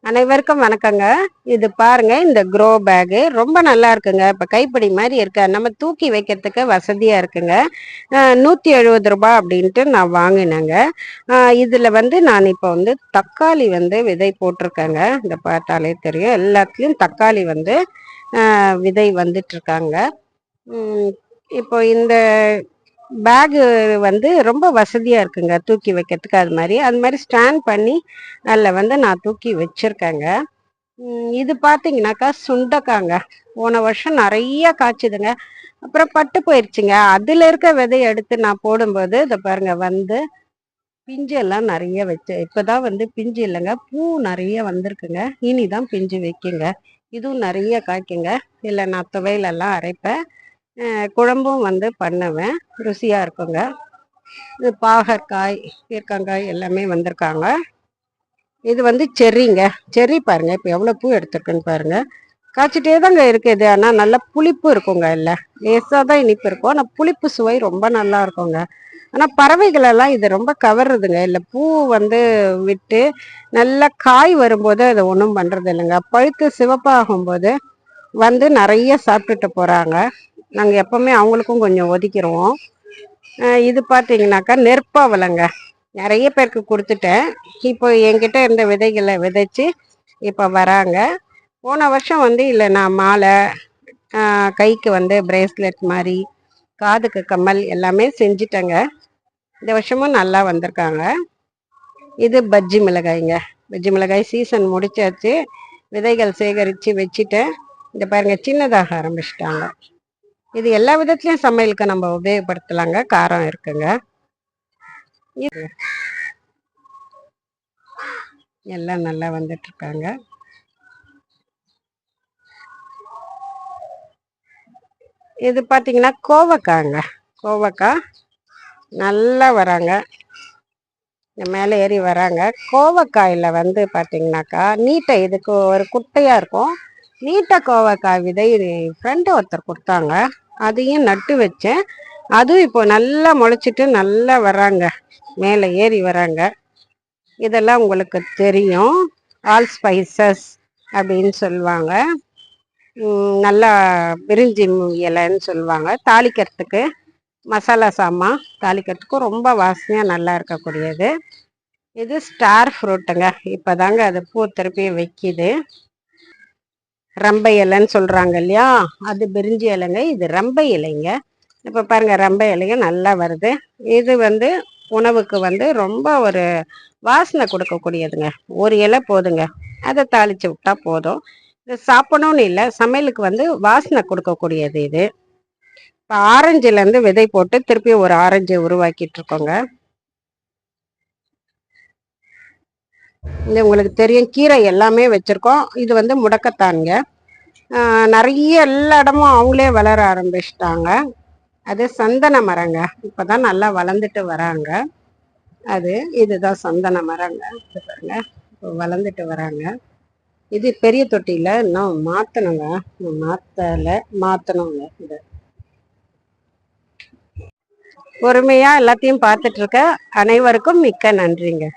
அனைவருக்கும் வணக்கங்க. இது பாருங்க, இந்த க்ரோ பேகு ரொம்ப நல்லா இருக்குங்க. இப்ப கைப்பிடி மாதிரி இருக்கு. நம்ம தூக்கி வைக்கிறதுக்கு வசதியா இருக்குங்க. 170 ரூபாய் அப்படின்ட்டு நான் வாங்கினேங்க. இதுல வந்து நான் இப்போ வந்து தக்காளி வந்து விதை போட்டிருக்கேங்க. இந்த பார்த்தாலே தெரியும், எல்லாத்துலயும் தக்காளி வந்து விதை வந்துட்டு இருக்காங்க. இப்போ இந்த பேகு வந்து ரொம்ப வசதியா இருக்குங்க தூக்கி வைக்கிறதுக்கு. அது மாதிரி ஸ்டாண்ட் பண்ணி அதில் வந்து நான் தூக்கி வச்சிருக்கேங்க. இது பார்த்தீங்கன்னாக்கா சுண்டக்காங்க. போன வருஷம் நிறைய காய்ச்சுதுங்க. அப்புறம் பட்டு போயிடுச்சுங்க. அதுல இருக்க விதைய எடுத்து நான் போடும்போது இதை பாருங்க வந்து பிஞ்சு எல்லாம் நிறைய வச்சு, இப்பதான் வந்து பிஞ்சு இல்லைங்க, பூ நிறைய வந்திருக்குங்க. இனிதான் பிஞ்சு வைக்குங்க. இதுவும் நிறைய காய்க்குங்க. இல்லை, நான் துவையிலெல்லாம் அரைப்பேன். குழம்பும் வந்து பண்ணுவேன். ருசியா இருக்குங்க. இது பாகற்காய், பீர்க்கங்காய் எல்லாமே வந்திருக்காங்க. இது வந்து செர்ரிங்க. செர்ரி பாருங்க, இப்போ எவ்வளோ பூ எடுத்துருக்குன்னு பாருங்க. காய்ச்சிட்டே தாங்க இருக்குது. ஆனால் நல்லா புளிப்பு இருக்குங்க. இல்லை, லேசாக தான் இனிப்பு இருக்கும். ஆனால் புளிப்பு சுவை ரொம்ப நல்லா இருக்குங்க. ஆனால் பறவைகள் எல்லாம் இது ரொம்ப கவருதுங்க. இல்லை, பூ வந்து விட்டு நல்லா காய் வரும்போது அதை ஒன்றும் பண்ணுறது இல்லைங்க. பழுத்து சிவப்பாகும்போது வந்து நிறைய சாப்பிட்டுட்டு போகிறாங்க. நாங்கள் எப்பவுமே அவங்களுக்கும் கொஞ்சம் ஒதுக்கிடுவோம். இது பார்த்தீங்கன்னாக்கா நெற்பவலைங்க. நிறைய பேருக்கு கொடுத்துட்டேன். இப்போ என்கிட்ட இருந்த விதைகளை விதைச்சு இப்போ வராங்க. போன வருஷம் வந்து இல்லை, நான் மாலை, கைக்கு வந்து பிரேஸ்லெட் மாதிரி, காதுக்கு கம்மல் எல்லாமே செஞ்சிட்டேங்க. இந்த வருஷமும் நல்லா வந்திருக்காங்க. இது பஜ்ஜி மிளகாய்ங்க. பஜ்ஜி மிளகாய் சீசன் முடிச்சாச்சு. விதைகள் சேகரித்து வச்சுட்டேன். இந்த பாருங்க, சின்னதாக ஆரம்பிச்சிட்டாங்க. இது எல்லா விதத்துலயும் சமையலுக்கு நம்ம உபயோகப்படுத்தலாங்க. காரம் இருக்குங்க. எல்லாம் நல்லா வந்துட்டு இருக்காங்க. இது பார்த்தீங்கன்னா கோவக்காங்க. கோவக்காய் நல்லா வராங்க. மேலே ஏறி வராங்க. கோவக்காயில் வந்து பார்த்தீங்கன்னாக்கா நீட்டை, இதுக்கு ஒரு குட்டையாக இருக்கும். நீட்டை கோவக்காய் விதை ஃப்ரெண்டு ஒருத்தர் கொடுத்தாங்க. அதையும் நட்டு வச்சேன். அதுவும் இப்போ நல்லா முளைச்சிட்டு நல்லா வராங்க. மேலே ஏறி வராங்க. இதெல்லாம் உங்களுக்கு தெரியும், ஆல் ஸ்பைசஸ் அப்படின்னு சொல்லுவாங்க. நல்லா பிரிஞ்சி இலைன்னு சொல்லுவாங்க. தாளிக்கிறதுக்கு, மசாலா சாமான் தாளிக்கிறதுக்கும் ரொம்ப வாசனையாக நல்லா இருக்கக்கூடியது. இது ஸ்டார் ஃப்ரூட்டுங்க. இப்போதாங்க அது பூ திருப்பி வைக்கிது. ரம்பை இலைன்னு சொல்கிறாங்க இல்லையா, அது பிரிஞ்சி இலைங்க. இது ரம்பை இலைங்க. இப்போ பாருங்கள், ரம்பை இலையும் நல்லா வருது. இது வந்து உணவுக்கு வந்து ரொம்ப ஒரு வாசனை கொடுக்கக்கூடியதுங்க. ஒரு இலை போதுங்க, அதை தாளித்து விட்டா போதும். இது சாப்பிடணும்னு இல்லை, சமையலுக்கு வந்து வாசனை கொடுக்கக்கூடியது இது. இப்போ ஆரஞ்சுலேருந்து விதை போட்டு திருப்பி ஒரு ஆரஞ்சு உருவாக்கிட்டு இருக்கோங்க. இது உங்களுக்கு தெரியும், கீரை எல்லாமே வச்சுருக்கோம். இது வந்து முடக்கத்தானுங்க. நிறைய எல்லா இடமும் அவங்களே வளர ஆரம்பிச்சிட்டாங்க. அது சந்தன மரங்க. இப்போ தான் நல்லா வளர்ந்துட்டு வராங்க. இதுதான் சந்தன மரங்க. பாருங்க, இப்போ வளர்ந்துட்டு வராங்க. இது பெரிய தொட்டியில் இன்னும் மாற்றணுங்க. மாற்றணுங்க. இது பொறுமையாக எல்லாத்தையும் பார்த்துட்டு இருக்க அனைவருக்கும் மிக்க நன்றிங்க.